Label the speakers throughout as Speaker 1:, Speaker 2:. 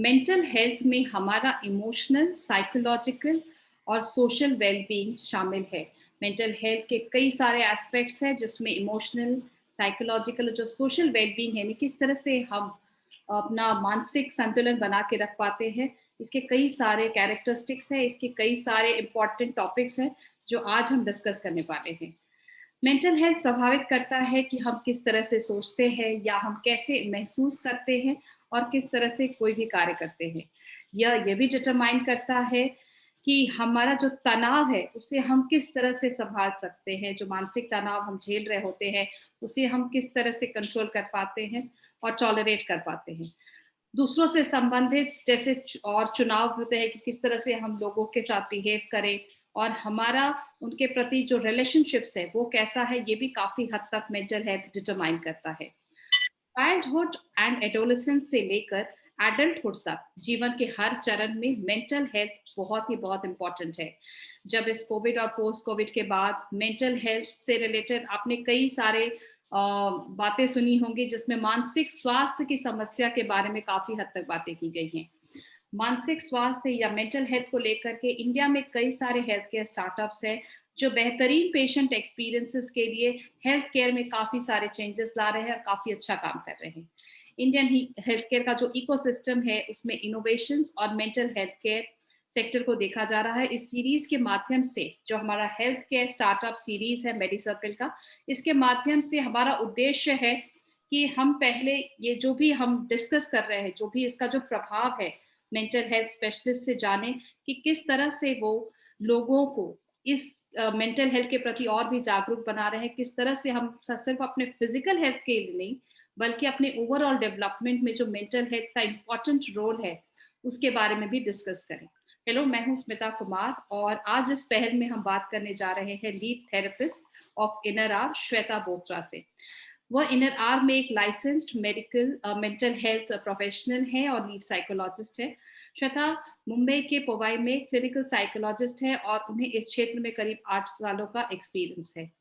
Speaker 1: Mental health में हमारा emotional, psychological और सोशल वेलबींग शामिल है। मेंटल हेल्थ के कई सारे एस्पेक्ट्स हैं जिसमें इमोशनल, साइकोलॉजिकल और जो सोशल वेलबींग है, यानी किस तरह से हम अपना मानसिक संतुलन बना के रख पाते हैं, इसके कई सारे कैरेक्टरिस्टिक्स हैं, इसके कई सारे इम्पोर्टेंट टॉपिक्स हैं जो आज हम डिस्कस करने वाले हैं। मेंटल हेल्थ प्रभावित करता है कि हम किस तरह से सोचते हैं या हम कैसे महसूस करते हैं और किस तरह से कोई भी कार्य करते हैं। यह ये भी डिटरमाइन करता है कि हमारा जो तनाव है उसे हम किस तरह से संभाल सकते हैं, जो मानसिक तनाव हम झेल रहे होते हैं उसे हम किस तरह से कंट्रोल कर पाते हैं और टॉलरेट कर पाते हैं। दूसरों से संबंधित जैसे और चुनाव होते हैं कि किस तरह से हम लोगों के साथ बिहेव करें और हमारा उनके प्रति जो रिलेशनशिप्स है वो कैसा है, ये भी काफी हद तक मेंटल हेल्थ डिटरमाइन करता है। चाइल्डहुड एंड एडोलेसेंस से लेकर एडल्टहुड तक जीवन के हर चरण में मेंटल हेल्थ बहुत इंपॉर्टेंट है। जब इस कोविड और पोस्ट कोविड के बाद मेंटल हेल्थ से रिलेटेड आपने कई सारे बातें सुनी होंगी जिसमें मानसिक स्वास्थ्य की समस्या के बारे में काफी हद तक बातें की गई हैं। मानसिक स्वास्थ्य या मेंटल हेल्थ को लेकर के इंडिया में कई सारे हेल्थ केयर स्टार्टअप्स हैं जो बेहतरीन पेशेंट एक्सपीरियंसेस के लिए हेल्थ केयर में काफी सारे चेंजेस ला रहे हैं और काफी अच्छा काम कर रहे हैं। इंडियन हेल्थ केयर का जो इकोसिस्टम है उसमें इनोवेशंस और मेंटल हेल्थ केयर सेक्टर को देखा जा रहा है। इस सीरीज के माध्यम से जो हमारा हेल्थ केयर स्टार्टअप सीरीज है मेडी सर्कल का, इसके माध्यम से हमारा उद्देश्य है कि हम पहले ये जो भी हम डिस्कस कर रहे हैं, जो भी इसका जो प्रभाव है मेंटल हेल्थ स्पेशलिस्ट से जाने कि किस तरह से वो लोगों को इस मेंटल हेल्थ के प्रति और भी जागरूक बना रहे हैं, किस तरह से हम सिर्फ अपने फिजिकल हेल्थ के लिए नहीं बल्कि अपने ओवरऑल डेवलपमेंट में जो मेंटल हेल्थ का इम्पोर्टेंट रोल है उसके बारे में भी डिस्कस करें। हेलो, मैं हूं स्मिता कुमार और आज इस पहल में हम बात करने जा रहे हैं lead therapist of inner hour Shweta Botra से। वह इनर आर में एक licensed medical mental health professional है और लीड साइकोलॉजिस्ट है। श्वेता मुंबई के पोवाई में क्लिनिकल साइकोलॉजिस्ट है और उन्हें इस क्षेत्र में करीब 8 सालों का एक्सपीरियंस है।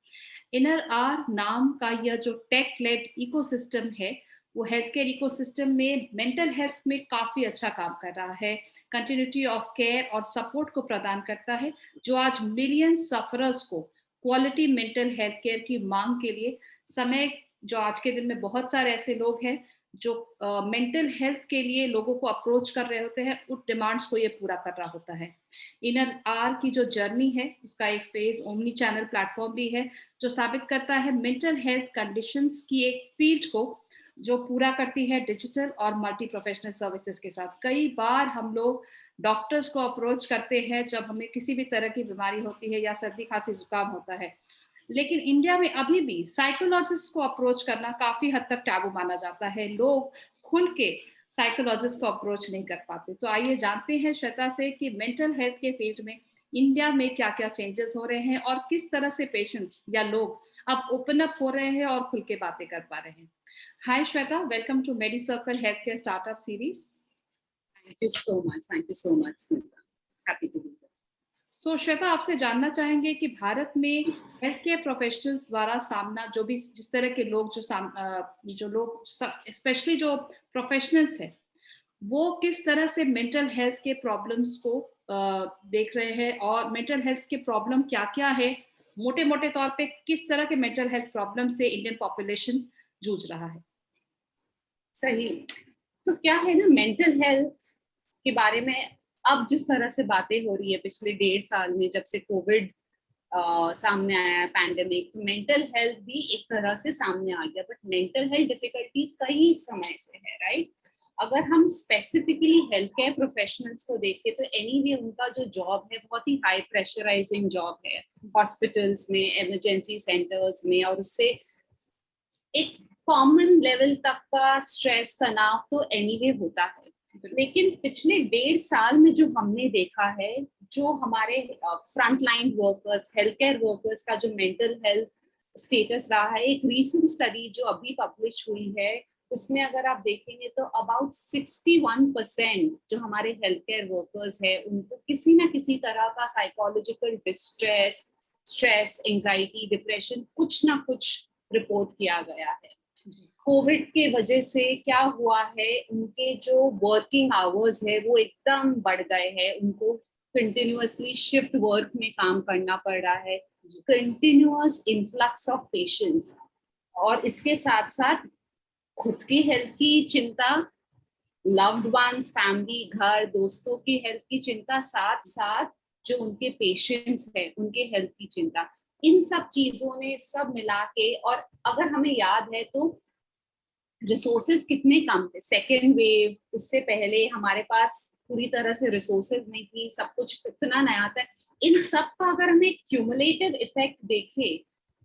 Speaker 1: इनर आर नाम का यह जो टेक लेड इकोसिस्टम है वो हेल्थ केयर इकोसिस्टम में मेंटल हेल्थ में काफी अच्छा काम कर रहा है। कंटिन्यूटी ऑफ केयर और सपोर्ट को प्रदान करता है जो आज मिलियन सफरर्स को क्वालिटी मेंटल हेल्थ केयर की मांग के लिए समय, जो आज के दिन में बहुत सारे ऐसे लोग हैं जो मेंटल हेल्थ के लिए लोगों को अप्रोच कर रहे होते हैं, उन डिमांड्स को ये पूरा कर रहा होता है। इनर आर की जो जर्नी है उसका एक फेज ओमनी चैनल प्लेटफॉर्म भी है जो साबित करता है मेंटल हेल्थ कंडीशंस की एक फील्ड को जो पूरा करती है डिजिटल और मल्टी प्रोफेशनल सर्विसेज के साथ। कई बार हम लोग डॉक्टर्स को अप्रोच करते हैं जब हमें किसी भी तरह की बीमारी होती है या सर्दी खांसी जुकाम होता है, लेकिन इंडिया में अभी भी साइकोलॉजिस्ट को अप्रोच करना काफी हद तक टैबू माना जाता है। लोग खुल के साइकोलॉजिस्ट को अप्रोच नहीं कर पाते। तो आइए जानते हैं श्वेता से कि मेंटल हेल्थ के फील्ड में इंडिया में क्या क्या चेंजेस हो रहे हैं और किस तरह से पेशेंट्स या लोग अब ओपन अप हो रहे हैं और खुल के बातें कर पा रहे हैं। Hi Shweta, welcome to MediCircle health care startup series.
Speaker 2: Thank you so much. Thank you so much, Smita. Happy to be here.
Speaker 1: सो श्वेता, आपसे जानना चाहेंगे कि भारत में हेल्थ केयर प्रोफेशनल्स द्वारा सामना जो भी जिस तरह के लोग जो लोग स्पेशली जो प्रोफेशनल्स हैं वो किस तरह से मेंटल हेल्थ के प्रॉब्लम्स को देख रहे हैं और मेंटल हेल्थ के प्रॉब्लम क्या क्या है, मोटे मोटे तौर पे किस तरह के मेंटल हेल्थ प्रॉब्लम से इंडियन पॉपुलेशन जूझ रहा है।
Speaker 2: सही। तो क्या है ना, मेंटल हेल्थ के बारे में अब जिस तरह से बातें हो रही है पिछले 1.5 साल में, जब से कोविड सामने आया है, पैंडेमिक, तो मेंटल हेल्थ भी एक तरह से सामने आ गया। बट मेंटल हेल्थ डिफिकल्टीज कई समय से है, राइट। अगर हम स्पेसिफिकली हेल्थ केयर प्रोफेशनल्स को देखें तो एनीवे उनका जो जॉब है बहुत ही हाई प्रेशराइजिंग जॉब है, हॉस्पिटल्स में, इमरजेंसी सेंटर्स में, और उससे एक कॉमन लेवल तक का स्ट्रेस, तनाव तो एनीवे होता है। लेकिन पिछले 1.5 साल में जो हमने देखा है, जो हमारे front line workers, health care workers का जो मेंटल हेल्थ स्टेटस रहा है, एक रीसेंट स्टडी जो अभी पब्लिश हुई है उसमें अगर आप देखेंगे तो अबाउट 61% जो हमारे हेल्थ केयर वर्कर्स है उनको किसी ना किसी तरह का psychological distress, stress, anxiety, depression कुछ ना कुछ रिपोर्ट किया गया है। कोविड के वजह से क्या हुआ है, उनके जो वर्किंग आवर्स है वो एकदम बढ़ गए हैं, उनको कंटिन्यूअसली शिफ्ट वर्क में काम करना पड़ रहा है, कंटिन्यूअस इन्फ्लक्स ऑफ पेशेंट्स, और इसके साथ साथ खुद की हेल्थ की चिंता, लव्ड वंस, फैमिली, घर, दोस्तों की हेल्थ की चिंता, साथ साथ जो उनके पेशेंट्स है उनके हेल्थ की चिंता, इन सब चीजों ने सब मिला के, और अगर हमें याद है तो रिसोर्सेज कितने कम थे, सेकेंड वेव, उससे पहले हमारे पास पूरी तरह से रिसोर्सेज नहीं थी, सब कुछ कितना नया था, इन सब का अगर हमें क्यूमुलेटिव इफेक्ट देखें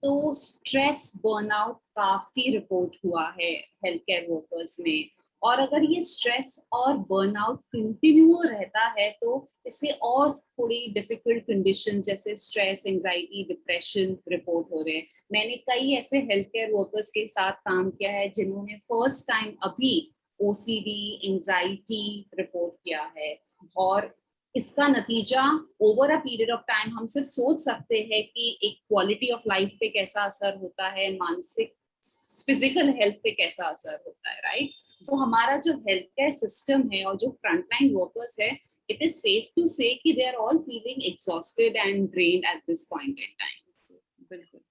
Speaker 2: तो स्ट्रेस, बर्नआउट काफी रिपोर्ट हुआ है हेल्थ केयर वर्कर्स में, और अगर ये स्ट्रेस और बर्नआउट कंटिन्यू रहता है तो इससे और थोड़ी डिफिकल्ट कंडीशन जैसे स्ट्रेस, एंजाइटी, डिप्रेशन रिपोर्ट हो रहे हैं। मैंने कई ऐसे हेल्थ केयर वर्कर्स के साथ काम किया है जिन्होंने फर्स्ट टाइम अभी ओसीडी, एंजाइटी रिपोर्ट किया है, और इसका नतीजा over a period of time हम सिर्फ सोच सकते हैं कि एक क्वालिटी ऑफ लाइफ पे कैसा असर होता है, मानसिक, फिजिकल हेल्थ पे कैसा असर होता है, राइट। तो हमारा जो हेल्थ केयर सिस्टम है और जो फ्रंटलाइन वर्कर्स है, it is safe to say कि they are all feeling exhausted and drained at this point in time.
Speaker 1: बिल्कुल।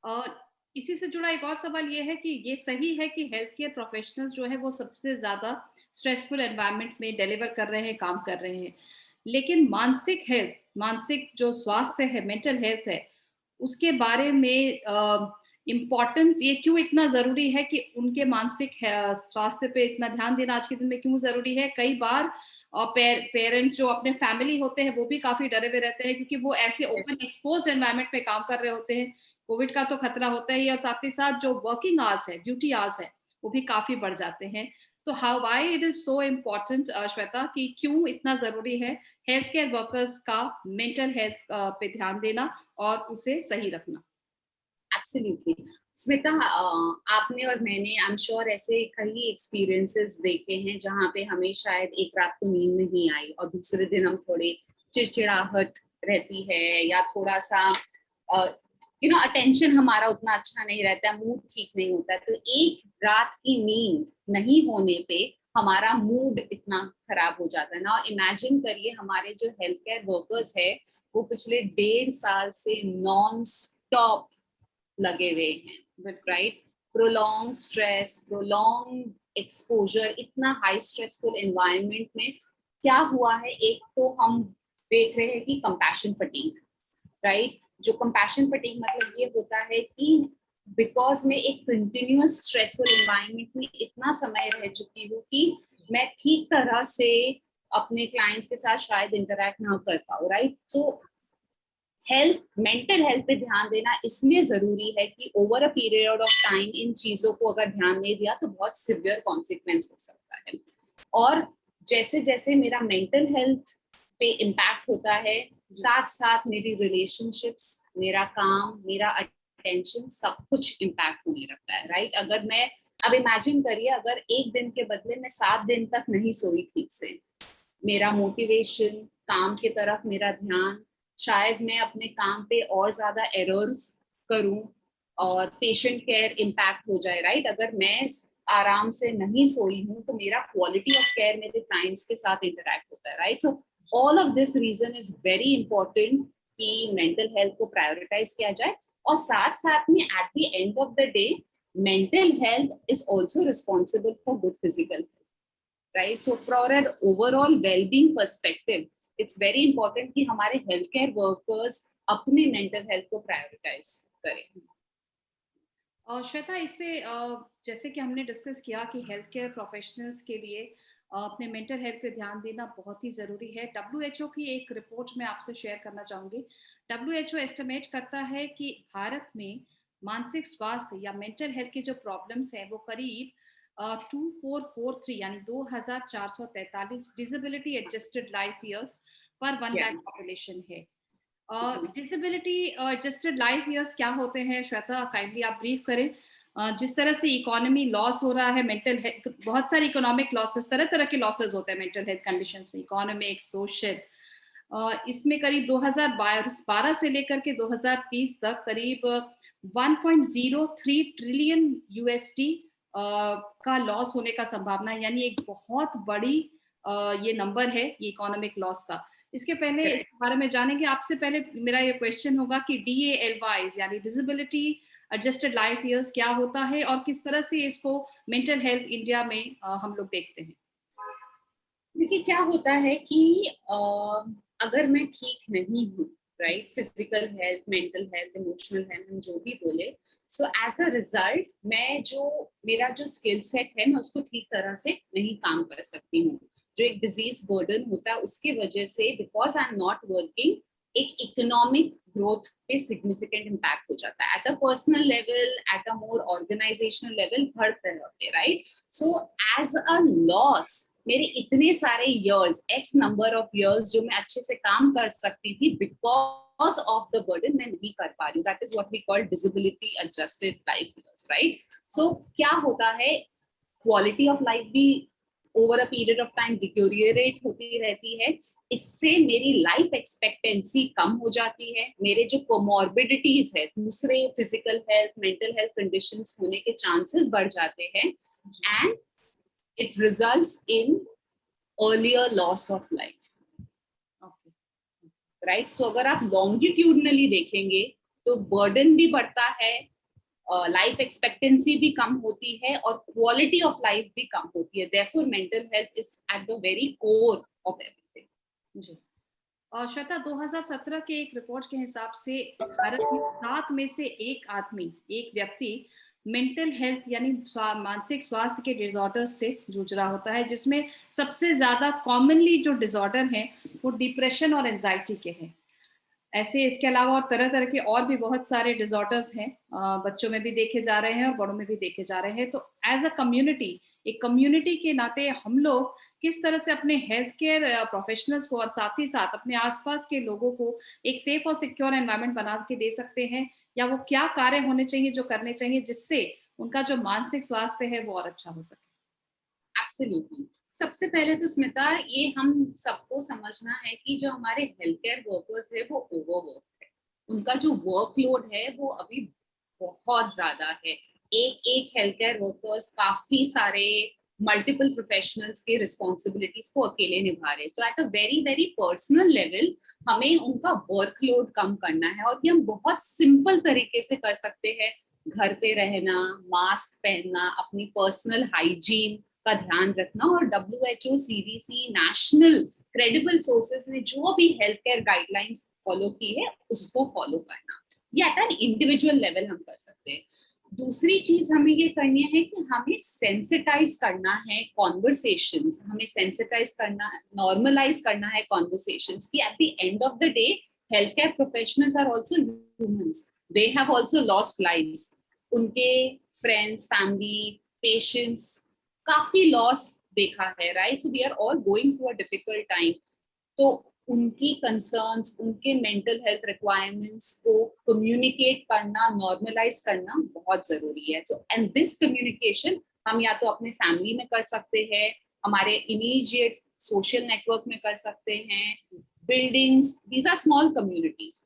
Speaker 1: और इसी से जुड़ा एक और सवाल ये है कि ये सही है कि हेल्थ केयर प्रोफेशनल्स जो है वो सबसे ज्यादा स्ट्रेसफुल एनवायरनमेंट में डिलीवर कर रहे हैं, काम कर रहे हैं, लेकिन मानसिक हेल्थ, मानसिक जो स्वास्थ्य है, मेंटल हेल्थ है, उसके बारे में इम्पोर्टेंस ये क्यों इतना जरूरी है कि उनके मानसिक स्वास्थ्य पे इतना ध्यान देना आज के दिन में क्यों जरूरी है? कई बार पेरेंट्स जो अपने फैमिली होते हैं वो भी काफी डरे हुए रहते हैं, क्योंकि वो ऐसे ओपन एक्सपोज एनवायरनमेंट में काम कर रहे होते हैं। कोविड का तो खतरा होता ही है, और साथ ही साथ जो वर्किंग आवर्स है, ड्यूटी आवर्स है, वो भी काफी बढ़ जाते हैं। तो how why it is so important, Shweta, कि क्यों इतना जरूरी है हेल्थ केयर वर्कर्स का मेंटल हेल्थ पे ध्यान देना और उसे सही रखना?
Speaker 2: एब्सोल्युटली स्मिता, आपने और मैंने आई एम श्योर ऐसे कई एक्सपीरियंसेस देखे हैं जहाँ पे हमें शायद एक रात को नींद नहीं आई और दूसरे दिन हम थोड़े चिड़चिड़ाहट रहती है, या थोड़ा सा अटेंशन हमारा उतना अच्छा नहीं रहता है, मूड ठीक नहीं होता है, तो एक रात की नींद नहीं होने पे हमारा मूड इतना खराब हो जाता है ना। इमेजिन करिए हमारे जो हेल्थ केयर वर्कर्स है वो पिछले 1.5 साल से नॉन स्टॉप लगे हुए हैं, right. Prolong stress, prolong exposure, इतना हाई स्ट्रेसफुल एनवायरनमेंट में क्या हुआ है, एक तो हम देख रहे हैं कि कंपैशन फटीग, राइट। जो कंपैशन फटीग मतलब ये होता है कि बिकॉज मैं एक कंटिन्यूअस स्ट्रेसफुल एनवायरनमेंट में इतना समय रह चुकी हूँ कि मैं ठीक तरह से अपने क्लाइंट्स के साथ शायद इंटरेक्ट ना कर पाऊँ, राइट। सो हेल्थ, मेंटल हेल्थ पे ध्यान देना इसलिए जरूरी है कि over a period of time in चीजों को अगर ध्यान नहीं दिया तो बहुत सिवियर कॉन्सिक्वेंस हो सकता है। और जैसे जैसे मेरा मेंटल हेल्थ पे इम्पैक्ट होता है, साथ साथ मेरी रिलेशनशिप्स, मेरा काम, मेरा अटेंशन, सब कुछ इम्पैक्ट होने लगता है, राइट। अगर मैं अब इमेजिन करिए अगर एक दिन के बदले मैं 7 दिन तक नहीं सोई ठीक से, मेरा मोटिवेशन, काम की तरफ मेरा ध्यान, शायद मैं अपने काम पे और ज्यादा एरर्स करूं और पेशेंट केयर इम्पैक्ट हो जाए, राइट। अगर मैं आराम से नहीं सोई हूं तो मेरा क्वालिटी ऑफ केयर मेरे क्लाइंट्स के साथ इंटरेक्ट होता है, right. So all of this reason is very important कि मेंटल हेल्थ को प्रायोरिटाइज किया जाए, और साथ साथ में at the end of the day mental health is also responsible for good physical health, right? So for an overall well-being perspective, it's very important कि हमारे healthcare workers अपने mental health को prioritize करें।
Speaker 1: और श्वेता, इससे जैसे कि हमने डिस्कस किया कि हेल्थ केयर प्रोफेशनल्स के लिए अपने मेंटल हेल्थ पे ध्यान देना बहुत ही ज़रूरी है। WHO की एक रिपोर्ट मैं आपसे शेयर करना चाहूँगी। WHO एस्टिमेट करता है कि भारत में मानसिक स्वास्थ्य या मेंटल हेल्थ की जो प्रॉब्लम्स हैं वो करीब 2443 यानी 2443 डिसेबिलिटी एडजस्टेड लाइफ ईयर्स पर 1 लाख पॉपुलेशन है। डिसेबिलिटी एडजस्टेड लाइफ ईयर्स क्या होते हैं, श्वेता, काइंडली आप ब्रीफ करें। जिस तरह से इकोनॉमी लॉस हो रहा है, मेंटल हेल्थ, बहुत सारे इकोनॉमिक लॉसेस, तरह तरह के लॉसेस होते हैं मेंटल हेल्थ कंडीशंस में, इकोनॉमिक, सोशल। इसमें करीब 2012 से लेकर के 2030 तक करीब 1.03 ट्रिलियन USD का लॉस होने का संभावना है, यानी एक बहुत बड़ी ये नंबर है ये इकोनॉमिक लॉस का। इसके पहले इसके बारे में जानेंगे, आपसे पहले मेरा ये क्वेश्चन होगा कि DALYs यानी डिसेबिलिटी एडजस्टेड लाइफ ईयर्स क्या होता है और किस तरह से इसको मेंटल हेल्थ इंडिया में हम लोग देखते हैं।
Speaker 2: देखिए क्या होता है कि अगर मैं ठीक नहीं हूँ, right, physical health, mental health, emotional health, हम जो भी बोले, सो एज अ रिजल्ट मैं जो मेरा जो स्किल सेट है मैं उसको ठीक तरह से नहीं काम कर सकती हूँ। जो एक डिजीज बर्डन होता है उसके वजह से, because I am not working, एक इकोनॉमिक ग्रोथ पे सिग्निफिकेंट इम्पैक्ट हो जाता है। At a personal level, at a more organisational level, हर तरह पे, right. So as a loss मेरे इतने सारे years, X number of years जो मैं अच्छे से काम कर सकती थी, बिकॉज ऑफ द बर्डन मैं नहीं कर पा रही हूँ। That is what we call disability adjusted life years, right. So क्या होता है, क्वालिटी ऑफ लाइफ भी over a period of time deteriorate होती रहती है। इससे मेरी लाइफ एक्सपेक्टेंसी कम हो जाती है। मेरे जो कोमॉर्बिडिटीज है, दूसरे physical health, mental health conditions होने के चांसेस बढ़ जाते हैं, and it results in earlier loss of life.
Speaker 1: Okay.
Speaker 2: Right? So अगर आप longitudinally देखेंगे तो burden भी बढ़ता है, लाइफ एक्सपेक्टेंसी भी कम होती है और क्वालिटी ऑफ लाइफ भी कम होती है। Therefore, mental health is at the very core of everything.
Speaker 1: जी। और श्वेता, 2017 के एक रिपोर्ट के हिसाब से भारत में 7 में से एक आदमी, एक व्यक्ति मेंटल हेल्थ यानी मानसिक स्वास्थ्य के डिसऑर्डर्स से जूझ रहा होता है, जिसमें सबसे ज्यादा कॉमनली जो डिसऑर्डर हैं वो डिप्रेशन और एंजाइटी के हैं। ऐसे इसके अलावा और तरह तरह के और भी बहुत सारे डिसऑर्डर्स हैं, बच्चों में भी देखे जा रहे हैं और बड़ों में भी देखे जा रहे हैं। तो एज अ कम्युनिटी, एक कम्युनिटी के नाते हम लोग किस तरह से अपने हेल्थ केयर प्रोफेशनल्स को और साथ ही साथ अपने आसपास के लोगों को एक सेफ और सिक्योर एनवायरनमेंट बना के दे सकते हैं, या वो क्या कार्य होने चाहिए जो करने चाहिए जिससे उनका जो मानसिक स्वास्थ्य है वो और अच्छा हो सके।
Speaker 2: एब्सोल्युटली। सबसे पहले तो स्मिता, ये हम सबको समझना है कि जो हमारे हेल्थ केयर वर्कर्स है वो ओवरवर्क है। उनका जो वर्कलोड है वो अभी बहुत ज्यादा है। एक एक हेल्थ केयर वर्कर्स काफी सारे मल्टीपल प्रोफेशनल्स के रिस्पॉन्सिबिलिटीज को अकेले निभा रहे हैं। So at a very very personal level हमें उनका वर्कलोड कम करना है, और ये हम बहुत सिंपल तरीके से कर सकते हैं। घर पे रहना, मास्क पहनना, अपनी पर्सनल हाइजीन का ध्यान रखना, और WHO, CDC, national credible sources ने जो भी हेल्थ केयर गाइडलाइंस फॉलो की है उसको फॉलो करना। ये एट एन इंडिविजुअल लेवल हम कर सकते हैं। दूसरी चीज हमें ये करनी है कि हमें सेंसिटाइज करना है कॉन्वर्सेशंस, हमें सेंसिटाइज करना, नॉर्मलाइज करना है कॉन्वर्सेशंस कि at the end of the day health care professionals are also humans, they have also lost lives. उनके फ्रेंड्स, फैमिली, पेशेंट्स, काफी लॉस देखा है, right. So we are all going through a difficult time. तो उनकी concerns, उनके mental health requirements को communicate करना, normalise करना बहुत जरूरी है। सो एंड दिस कम्युनिकेशन हम या तो अपने फैमिली में कर सकते हैं, हमारे इमीडिएट सोशल नेटवर्क में कर सकते हैं, buildings, these are small communities.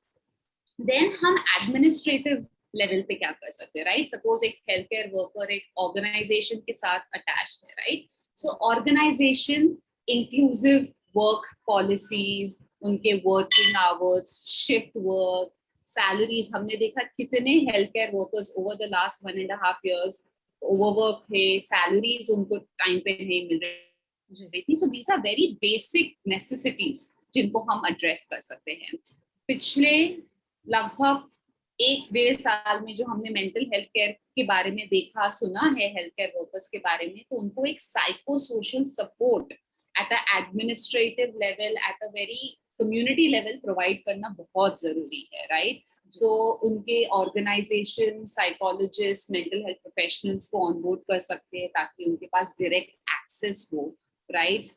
Speaker 2: Then हम एडमिनिस्ट्रेटिव लेवल पे क्या कर सकते हैं, राइट। सपोज एक हेल्थ केयर वर्कर एक ऑर्गेनाइजेशन के साथ अटैच्ड है, right. So organisation inclusive work policies, उनके working hours, shift work, salaries. हमने देखा कितने health care workers over the last 1.5 years overwork थे, सैलरीज उनको टाइम पे नहीं मिल रही थी। So these are very basic necessities जिनको हम एड्रेस कर सकते हैं। पिछले लगभग 1-1.5 साल में जो हमने मेंटल हेल्थ केयर के बारे में देखा, सुना है हेल्थ केयर वर्कर्स के बारे में, तो उनको एक psychosocial support at a administrative level, at a very community level provide करना बहुत जरूरी है, राइट। सो उनके organisation, psychologist, mental health professionals को ऑनबोर्ड कर सकते हैं ताकि उनके पास डायरेक्ट एक्सेस हो, right.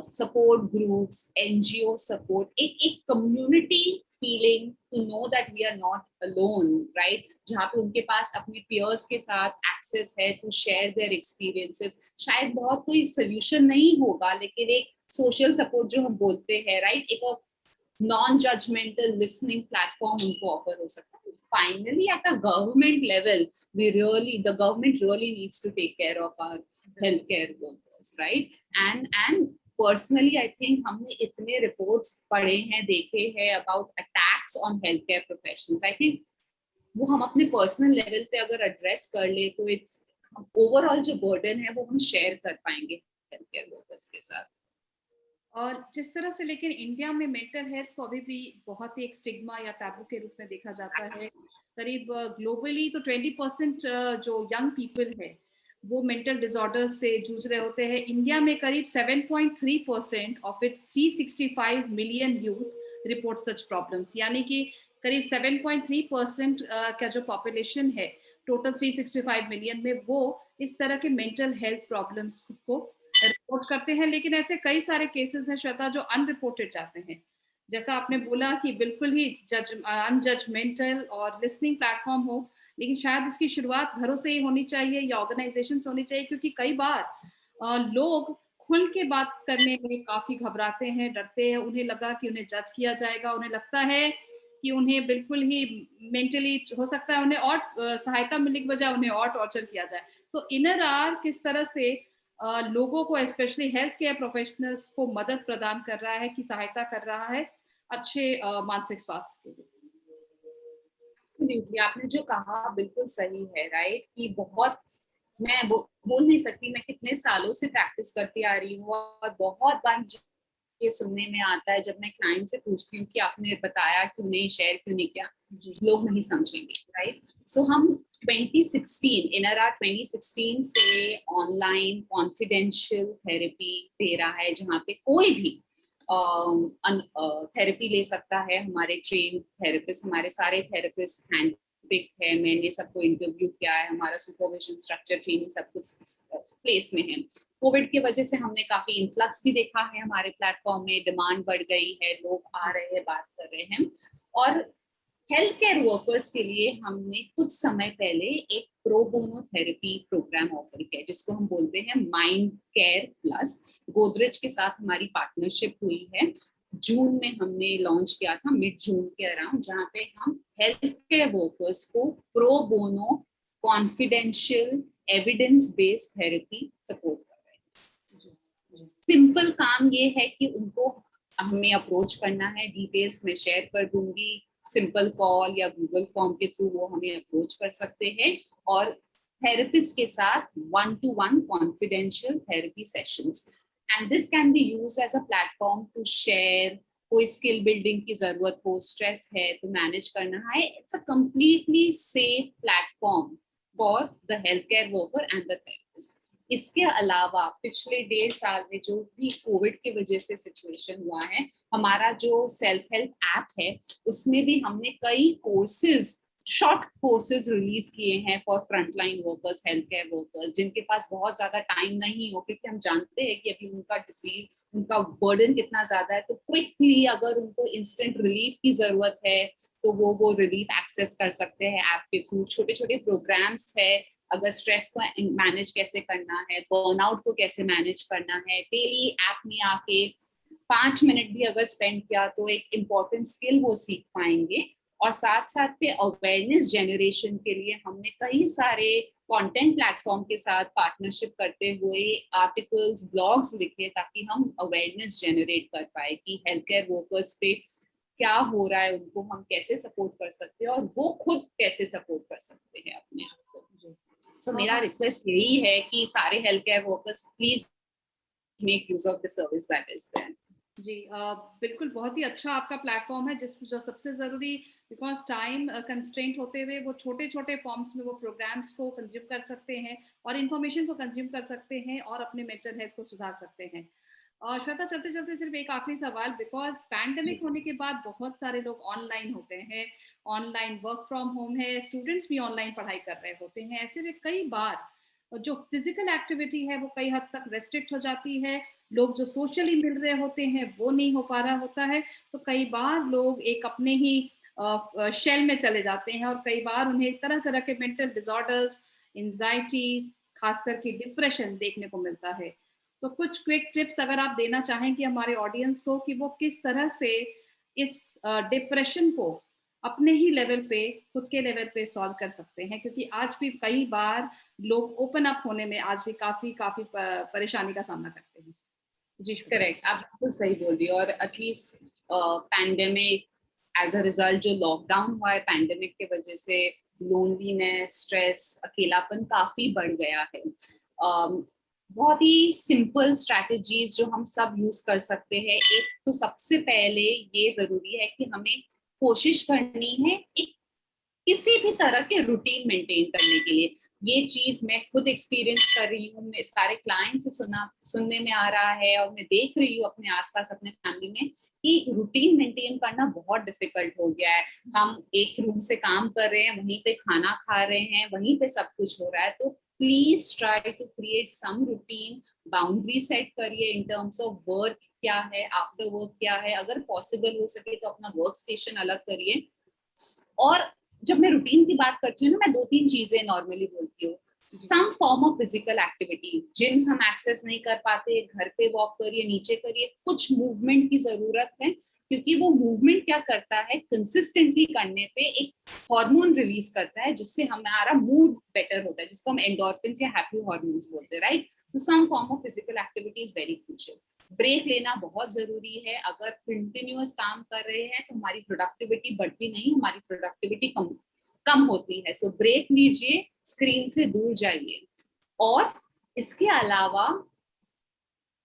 Speaker 2: Support groups, NGO support, एक community feeling to know that we are not alone, right. जहाँ पे उनके पास अपने पियर्स के साथ एक्सेस है टू शेयर देयर एक्सपीरियंसेस। शायद बहुत कोई सोल्यूशन नहीं होगा, लेकिन एक सोशल सपोर्ट जो हम बोलते हैं, राइट, एक नॉन जजमेंटल लिसनिंग प्लेटफॉर्म उनको ऑफर हो सकता है। finally at a government level, the government really needs to take care of our healthcare workers, right? And personally, I think हमने इतने reports पढ़े हैं, देखे हैं about attacks on healthcare professionals. I think वो हम अपने पर्सनल लेवल पे अगर एड्रेस कर ले तो इट्स ओवरऑल जो बर्डन है वो हम शेयर कर पाएंगे हेल्थ केयर वर्कर्स के साथ।
Speaker 1: और जिस तरह से लेकिन इंडिया में मेंटल हेल्थ को अभी भी बहुत ही एक स्टिग्मा या टैबू के रूप में देखा जाता है। करीब ग्लोबली तो 20% जो यंग पीपल है वो मेंटल डिसऑर्डर्स से जूझ रहे होते हैं। इंडिया में करीब 7.3% of its 365 million youth report such problems, यानी कि करीब 7.3% का जो पॉपुलेशन है टोटल 365 मिलियन में, वो इस तरह के मेंटल हेल्थ प्रॉब्लम्स को रिपोर्ट करते हैं। लेकिन ऐसे कई सारे केसेस हैं श्वेता जो अनरिपोर्टेड जाते हैं। जैसा आपने बोला कि बिल्कुल ही अनजजमेंटल और लिसनिंग प्लेटफॉर्म हो, लेकिन शायद इसकी शुरुआत घरों से ही होनी चाहिए या ऑर्गेनाइजेशन से होनी चाहिए, क्योंकि कई बार लोग खुल के बात करने में काफी घबराते हैं, डरते हैं। उन्हें लगा कि उन्हें जज किया जाएगा, उन्हें लगता है कि उन्हें बिल्कुल ही मेंटली हो सकता है उन्हें और सहायता मिलने की बजाय उन्हें और टॉर्चर किया जाए। तो इनर आर किस तरह से लोगों को, स्पेशली हेल्थ केयर प्रोफेशनल्स को मदद प्रदान कर रहा है, कि सहायता कर रहा है अच्छे मानसिक स्वास्थ्य के लिए?
Speaker 2: आपने जो कहा बिल्कुल सही है, राइट? कि बहुत मैं बोल नहीं सकती मैं कितने सालों से प्रैक्टिस करती आ रही हूँ, और बहुत बार ये सुनने में आता है जब मैं क्लाइंट से पूछती हूँ कि आपने बताया क्यों नहीं, शेयर क्यों नहीं किया, लोग नहीं समझेंगे, राइट? सो हम 2016 इनर 2016 से ऑनलाइन कॉन्फिडेंशियल थेरेपी दे रहा है, जहाँ पे कोई भी थेरेपी ले सकता है। हमारे ट्रेन थेरेपिस्ट, हमारे सारे थेरेपिस्ट हैंड पिक है, मैंने सबको इंटरव्यू किया है, हमारा सुपरविजन स्ट्रक्चर ट्रेनिंग सब कुछ प्लेस में है। कोविड की वजह से हमने काफी इन्फ्लक्स भी देखा है, हमारे प्लेटफॉर्म में डिमांड बढ़ गई है, लोग आ रहे हैं, बात कर रहे हैं। और हेल्थ केयर वर्कर्स के लिए हमने कुछ समय पहले एक pro bono therapy programme offer किया, जिसको हम बोलते हैं माइंड केयर प्लस। गोदरेज के साथ हमारी पार्टनरशिप हुई है, जून में हमने लॉन्च किया था, मिड जून के अराउंड, जहाँ पे हम हेल्थ केयर वर्कर्स को pro bono confidential evidence based therapy support कर रहे हैं। सिंपल काम ये है कि उनको हमें अप्रोच करना है, डिटेल्स मैं शेयर कर दूंगी, सिंपल कॉल या गूगल फॉर्म के थ्रू वो हमें अप्रोच कर सकते हैं, और थेरेपिस्ट के साथ 1-to-1 confidential therapy sessions. And this can be used as a platform to share, कोई स्किल बिल्डिंग की जरूरत हो, स्ट्रेस है तो मैनेज करना है। It's a completely safe platform for the health care worker and the therapist. इसके अलावा पिछले 1.5 साल में जो भी कोविड की वजह से सिचुएशन हुआ है, हमारा जो सेल्फ हेल्प ऐप है उसमें भी हमने कई कोर्सेज, शॉर्ट कोर्सेज रिलीज किए हैं for frontline workers, health care workers, जिनके पास बहुत ज्यादा टाइम नहीं हो, क्योंकि हम जानते हैं कि अभी उनका डिसीज, उनका बर्डन कितना ज्यादा है। तो क्विकली अगर उनको इंस्टेंट रिलीफ की जरूरत है तो वो रिलीफ एक्सेस कर सकते हैं ऐप के थ्रू। छोटे छोटे प्रोग्राम्स है, अगर स्ट्रेस को मैनेज कैसे करना है, बर्नआउट को कैसे मैनेज करना है, डेली ऐप में आके 5 मिनट भी अगर स्पेंड किया तो एक इम्पोर्टेंट स्किल वो सीख पाएंगे। और साथ साथ पे अवेयरनेस जनरेशन के लिए हमने कई सारे कंटेंट प्लेटफॉर्म के साथ पार्टनरशिप करते हुए आर्टिकल्स, ब्लॉग्स लिखे, ताकि हम अवेयरनेस जनरेट कर पाए कि हेल्थ केयर वर्कर्स पे क्या हो रहा है, उनको हम कैसे सपोर्ट कर सकते हैं और वो खुद कैसे सपोर्ट कर सकते हैं अपने आप को। So, मेरा रिक्वेस्ट यही है कि सारे health care workers please make use of the service that is there.
Speaker 1: जी बिल्कुल, बहुत ही अच्छा आपका प्लेटफॉर्म है, जिस जो सबसे जरूरी, बिकॉज टाइम कंस्ट्रेंट होते हुए वो छोटे छोटे फॉर्म्स में वो प्रोग्राम्स को कंज्यूम कर सकते हैं और इन्फॉर्मेशन को कंज्यूम कर सकते हैं और अपने मेंटल हेल्थ को सुधार सकते हैं। और श्वेता, चलते चलते सिर्फ एक आखिरी सवाल, बिकॉज पैंडेमिक होने के बाद बहुत सारे लोग ऑनलाइन होते हैं, ऑनलाइन वर्क फ्रॉम होम है, स्टूडेंट्स भी ऑनलाइन पढ़ाई कर रहे होते हैं। ऐसे में कई बार जो फिजिकल एक्टिविटी है वो कई हद तक रेस्ट्रिक्ट हो जाती है, लोग जो सोशली मिल रहे होते हैं वो नहीं हो पा रहा होता है। तो कई बार लोग एक अपने ही शेल में चले जाते हैं और कई बार उन्हें तरह तरह के मेंटल डिसऑर्डर्स, एंजाइटी, खास करके डिप्रेशन देखने को मिलता है। तो कुछ क्विक टिप्स अगर आप देना चाहें कि हमारे ऑडियंस को, कि वो किस तरह से इस डिप्रेशन को अपने ही लेवल पे, खुद के लेवल पे सॉल्व कर सकते हैं, क्योंकि आज भी कई बार लोग ओपन अप होने में आज भी काफी काफी परेशानी का सामना करते हैं। जी श्वेता।
Speaker 2: करेक्ट, आप बिल्कुल सही बोल रही हो। और at least pandemic as a result जो लॉकडाउन हुआ है पैंडेमिक के वजह से, लोनलीनेस, स्ट्रेस, अकेलापन काफी बढ़ गया है। बहुत ही सिंपल स्ट्रैटेजीज जो हम सब यूज कर सकते हैं। एक तो सबसे पहले ये जरूरी है कि हमें कोशिश करनी है एक किसी भी तरह के रूटीन मेंटेन करने के लिए। ये चीज मैं खुद एक्सपीरियंस कर रही हूँ, मैं सारे क्लाइंट से सुनने में आ रहा है, और मैं देख रही हूँ अपने आसपास अपने फैमिली में कि रूटीन मेंटेन करना बहुत डिफिकल्ट हो गया है। हम एक रूम से काम कर रहे हैं, वहीं पे खाना खा रहे हैं, वहीं पे सब कुछ हो रहा है। तो please try to create some routine, boundary set करिए इन टर्म्स ऑफ वर्क क्या है, आफ्टर वर्क क्या है। अगर पॉसिबल हो सके तो अपना वर्क स्टेशन अलग करिए। और जब मैं रूटीन की बात करती हूँ ना, मैं 2-3 चीजें नॉर्मली बोलती हूँ। Some form of physical activity, gyms हम एक्सेस नहीं कर पाते, घर पे वॉक करिए, नीचे करिए, कुछ मूवमेंट की जरूरत है। क्योंकि वो मूवमेंट क्या करता है, कंसिस्टेंटली करने पे एक हार्मोन रिलीज करता है जिससे हमारा मूड बेटर होता है, जिसको हम एंडोर्फिन्स या हैप्पी हार्मोन्स बोलते हैं, राइट। तो some form of physical activity is very crucial. Break लेना बहुत जरूरी है। अगर कंटिन्यूअस काम कर रहे हैं तो हमारी प्रोडक्टिविटी बढ़ती नहीं, हमारी प्रोडक्टिविटी कम होती है। सो ब्रेक लीजिए, स्क्रीन से दूर जाइए। और इसके अलावा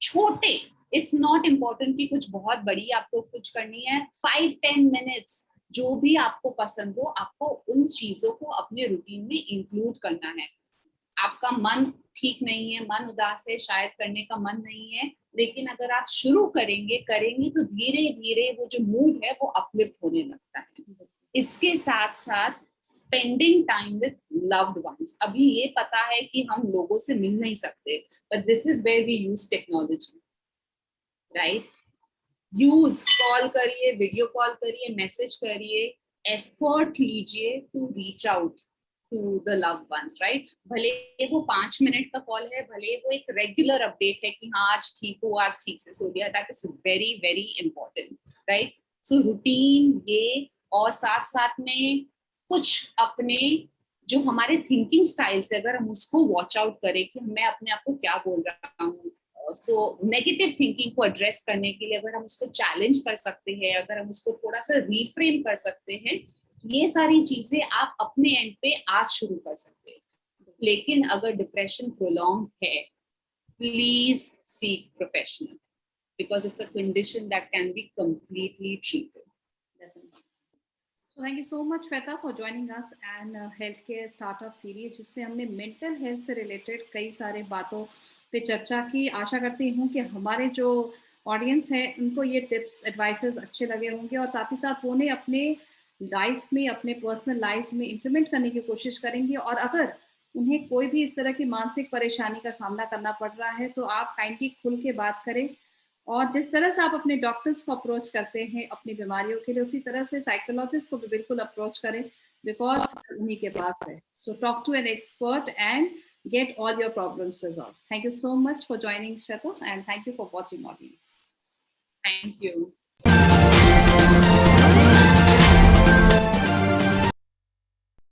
Speaker 2: छोटे, इट्स नॉट इम्पोर्टेंट कि कुछ बहुत बड़ी आपको कुछ करनी है, 5-10 मिनट्स जो भी आपको पसंद हो, आपको उन चीजों को अपने रूटीन में इंक्लूड करना है। आपका मन ठीक नहीं है, मन उदास है, शायद करने का मन नहीं है, लेकिन अगर आप शुरू करेंगे तो धीरे धीरे वो जो मूड है वो अपलिफ्ट होने लगता है। इसके साथ साथ spending time with loved ones. अभी ये पता है कि हम लोगों से मिल नहीं सकते, but this is where we use technology, right. Use, call करिए, वीडियो कॉल करिए, मैसेज करिए, एफर्ट लीजिए to reach out to the love ones, right. भले वो 5 मिनट का कॉल है, भले वो एक रेगुलर अपडेट है कि हाँ आज ठीक हो, आज ठीक से सो लिया, that is very very important, right. So routine ये, और साथ साथ में कुछ अपने जो हमारे थिंकिंग स्टाइल से अगर हम उसको वॉच आउट करें कि मैं अपने आप को क्या बोल रहा हूँ, सो नेगेटिव थिंकिंग को एड्रेस करने के लिए अगर हम उसको चैलेंज कर सकते हैं, अगर हम उसको थोड़ा सा रिफ्रेम कर सकते हैं, ये सारी चीजें आप अपने एंड पे आज शुरू कर सकते हैं। लेकिन अगर डिप्रेशन प्रोलॉन्ग है, please seek professional, because it's a condition that can be completely treated.
Speaker 1: So thank you so much Shweta for joining us and healthcare startup series, जिसमें हमने मेंटल हेल्थ से रिलेटेड कई सारे बातों पे चर्चा की। आशा करती हूँ कि हमारे जो ऑडियंस है उनको ये टिप्स एडवाइसेस अच्छे लगे होंगे, और साथ ही साथ वो उन्हें अपने लाइफ में, अपने पर्सनल लाइफ में इम्प्लीमेंट करने की कोशिश करेंगे। और अगर उन्हें कोई भी इस तरह की मानसिक परेशानी का सामना करना पड़ रहा है तो आप काइंडली खुल के बात करें, और जिस तरह से आप अपने डॉक्टर्स को अप्रोच करते हैं अपनी बीमारियों के लिए, उसी तरह से साइकोलॉजिस्ट को भी बिल्कुल अप्रोच करें, बिकॉज उन्हीं के पास है। So talk to an expert and get all your problems resolved. Thank you so much for joining, Shweta, and thank you for watching, audience.
Speaker 2: Thank you.